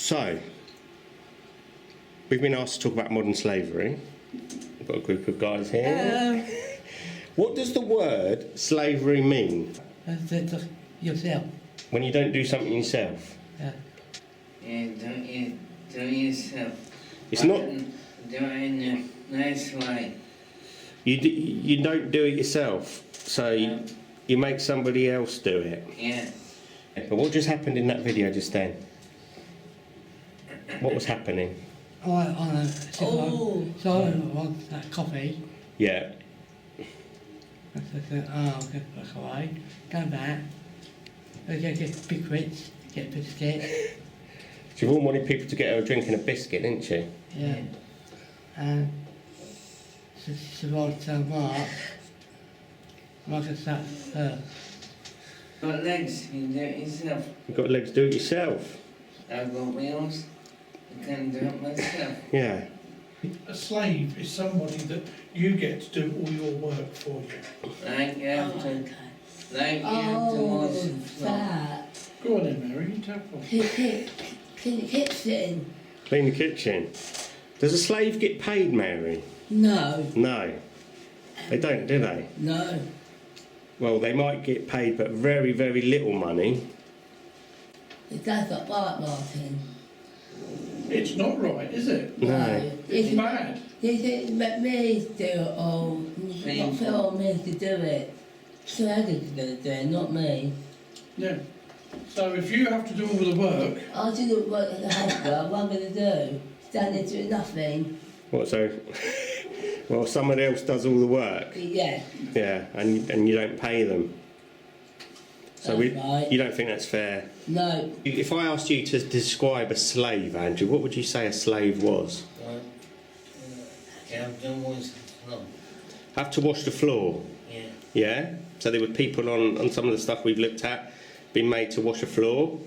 So, we've been asked to talk about modern slavery. We've got a group of guys here. Hello. What does the word slavery mean? Yourself. When you don't do something yourself? Yeah. Yeah, do it yourself. It's not. Do it in a nice way. You don't do it yourself, so you make somebody else do it. Yeah. But what just happened in that video just then? What was happening? So I want that coffee. Yeah. I said, oh, okay, that's alright. Go back. I get big rich, get biscuit. You've all wanted people to get her a drink and a biscuit, didn't you? Yeah. And she wants Mark. Mark is that her. Got legs, you do it yourself. You've got legs, do it yourself. I've got wheels, I can do it myself. Yeah. A slave is somebody that you get to do all your work for you. Like you have to, like you have to wash the floor. that. Go on then, Mary, you tap on. Clean the kitchen. Clean the kitchen. Does a slave get paid, Mary? No, No. They don't, do they? no. Well, they might get paid, but very, very little money. It does not right, Martin. It's not right, is it? No. It's You bad. think that me to do it all, not for me to do it. So Eddie's going to do it, not me. Yeah. So if you have to do all the work, I didn't work at the hospital, what am I going to do? Stand there doing nothing? What, so... Well, someone else does all the work. Yeah, Yeah, and you don't pay them. So that's right. you don't think that's fair? No, If I asked you to describe a slave, Andrew, what would you say a slave was? You have to wash the floor. Have to wash the floor. Yeah. Yeah? So there were people on some of the stuff we've looked at being made to wash a floor.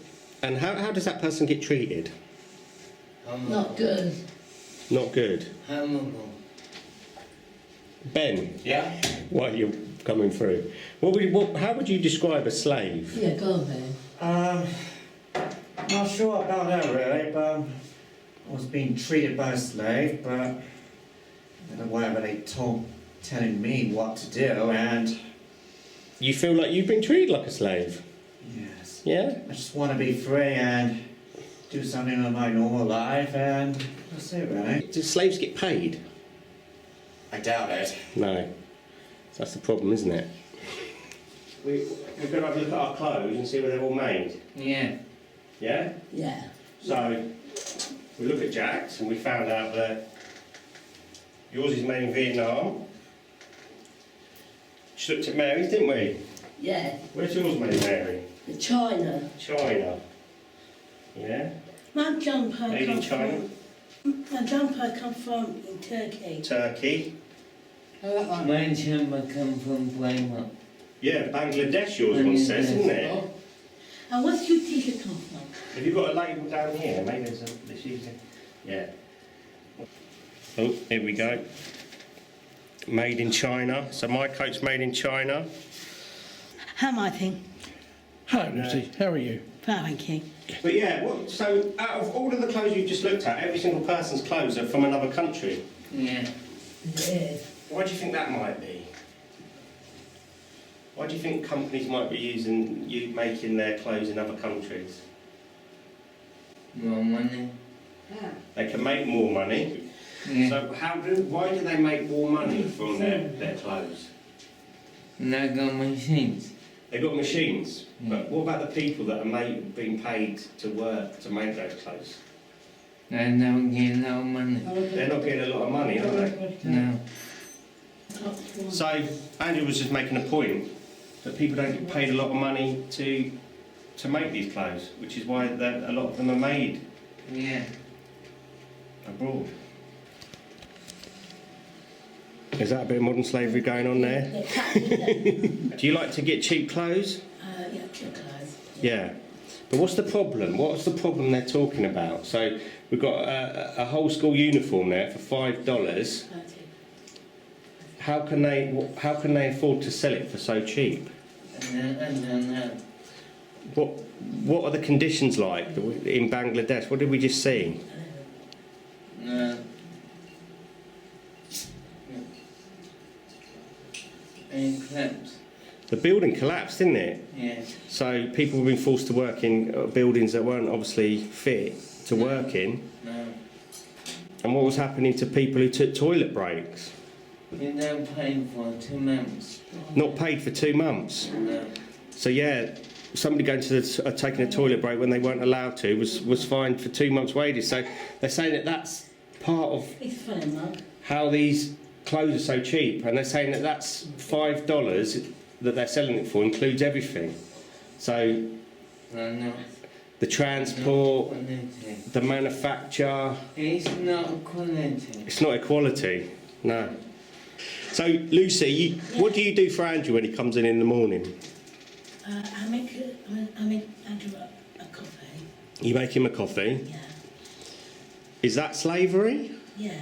And how does that person get treated? not good. Not good. Hamburger. Ben, Yeah? while you're coming through, how would you describe a slave? Yeah, go on then. Not sure, I don't know really, but I was being treated by a slave, but I don't know whatever they telling me what to do, and You feel like you've been treated like a slave? yes, Yeah? I just want to be free and do something with my normal life, and that's it really. Do slaves get paid? I doubt it. No. That's the problem, isn't it? We're going to have a look at our clothes and see where they're all made. Yeah. Yeah? Yeah. So, we look at Jack's and we found out that yours is made in Vietnam. Just looked at Mary's, didn't we? Yeah. Where's yours made, Mary? The China. China. Yeah? My jumper Made in comes China. my jumper comes from in Turkey. Turkey. My chamber come from Plymouth. Yeah, Bangladesh yours one says, isn't it? And what's your t-shirt come from? Have you got a label down here? Maybe there's yeah. Oh, here we go. Made in China. So my coat's made in China. How Martin? Hello Lucy, how are you? Thank you. But yeah, so out of all of the clothes you've just looked at, every single person's clothes are from another country. Yeah. Yeah. Why do you think that might be? Why do you think companies might be making their clothes in other countries? More money. They can make more money. Yeah. So why do they make more money from their clothes? And I got machines. They've got machines, but what about the people that are being paid to work to make those clothes? I don't get a lot of money. They're not getting a lot of money, are they? No. So Andrew was just making a point that people don't get paid a lot of money to make these clothes, which is why a lot of them are made Yeah. abroad. Is that a bit of modern slavery going on there? Do you like to get cheap clothes? Yeah, check clothes. Yeah. But what's the problem? What's the problem they're talking about? So we've got a whole school uniform there for $5. How can they afford to sell it for so cheap? I don't know. What what are the conditions like in Bangladesh? What did we just see? And collapse. The building collapsed, didn't it? Yeah. So people have been forced to work in buildings that weren't obviously fit to work in. No. And what was happening to people who took toilet breaks? You don't pay for 2 months. Not paid for 2 months. No. So yeah, somebody going to taking a toilet break when they weren't allowed to was fined for 2 months' wages. So they're saying that that's part of It's fine, Mum. how these clothes are so cheap, and they're saying that that's $5 that they're selling it for includes everything. So No. the transport, Quality. the manufacture, It's not quality. it's not equality, no. So Lucy, what do you do for Andrew when he comes in the morning? I make Andrew a coffee. You make him a coffee. Yeah. Is that slavery? Yeah.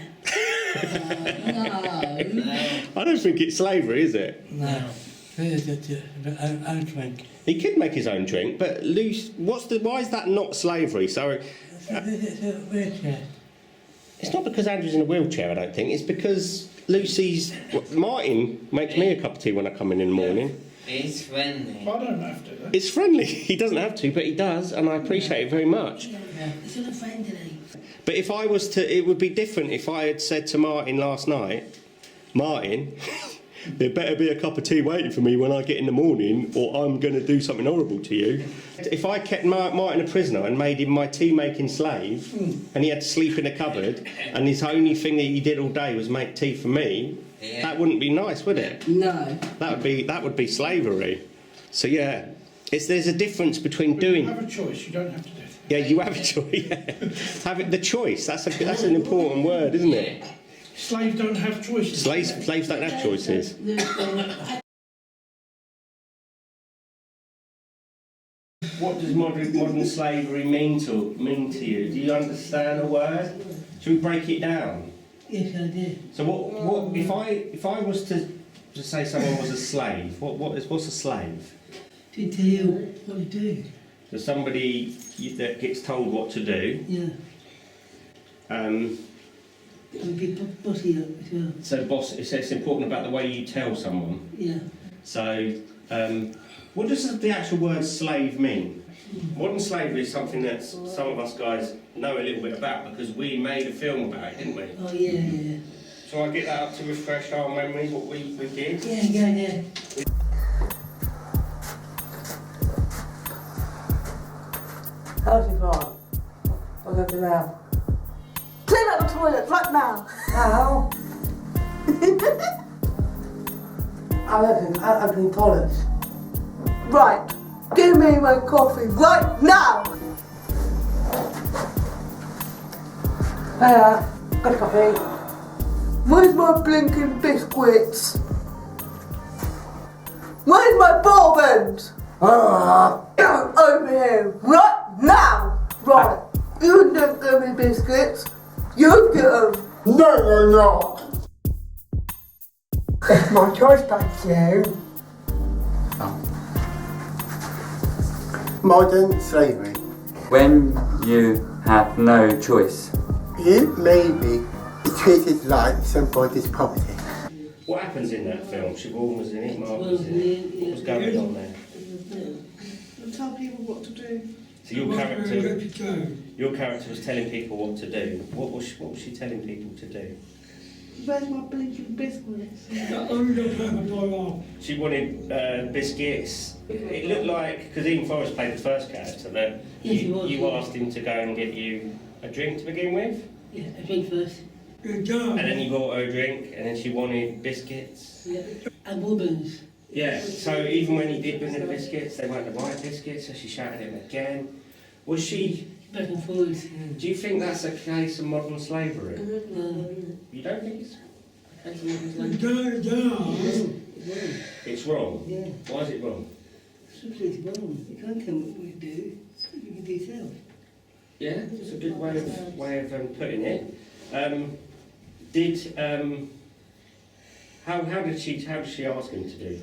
No. No. I don't think it's slavery, is it? No. I drink. He could make his own drink, but Lucy, why is that not slavery? So Wheelchair. it's not because Andrew's in a wheelchair, I don't think. It's because Martin makes me a cup of tea when I come in the morning. It's friendly. I don't have to, though. It's friendly. He doesn't have to, but he does, and I appreciate it very much. Yeah. It's not friendly. But if I was to, it would be different if I had said to Martin last night, Martin, there better be a cup of tea waiting for me when I get in the morning, or I'm going to do something horrible to you. If I kept Martin a prisoner and made him my tea-making slave, and he had to sleep in a cupboard, and his only thing that he did all day was make tea for me, that wouldn't be nice, would it? No. That would be slavery. So yeah, there's a difference between But doing. you have a choice, you don't have to do it. Yeah, you have a choice. Yeah. Having the choice. That's an important word, isn't it? Slaves don't have choices. Slaves don't have choices. What does modern slavery mean to you? Do you understand the word? Should we break it down? Yes, I did. So what if I was to say someone was a slave? What's a slave? To tell you what to do. So somebody that gets told what to do. Yeah. Um, And be bossy up as well. so boss, it's important about the way you tell someone. Yeah. So, what does the actual word slave mean? Modern slavery is something that some of us guys know a little bit about because we made a film about it, didn't we? Oh, yeah. So I get that up to refresh our memories, what we did. Yeah. How's it going? What's up now? Clean out the toilet right now. How? I clean toilets. Right. Give me my coffee right now. Hiya, got a coffee. Where's my blinking biscuits? Where's my bourbons? Get over here right now. Right. You don't give me biscuits. You get them. No, you're not. It's my choice, thank you. Modern slavery. When you have no choice. You may be treated like somebody's property. What happens in that film? Siobhan was in it, Mark was in it. What was going on there? Tell people what to do. So your character was telling people what to do. What was she telling people to do? Where's my blinking biscuits? She wanted biscuits. It looked like, because Ian Forrest played the first character, that Yes, he was, you yeah. asked him to go and get you a drink to begin with, Yeah, I drink first. and then you bought her a drink, and then she wanted biscuits. Yeah. And bourbons. Yeah, so even when he did bring her the biscuits, they weren't the right biscuits, so she shouted at him again. Was she... Back and forwards. Do you think that's a case of modern slavery? No. You don't think it's a case of modern slavery? It's wrong? Yeah. Why is it wrong? Simply it's wrong. You can't tell me what to do. You can do yourself. Yeah, it's a good way of putting it. How did she ask him to do?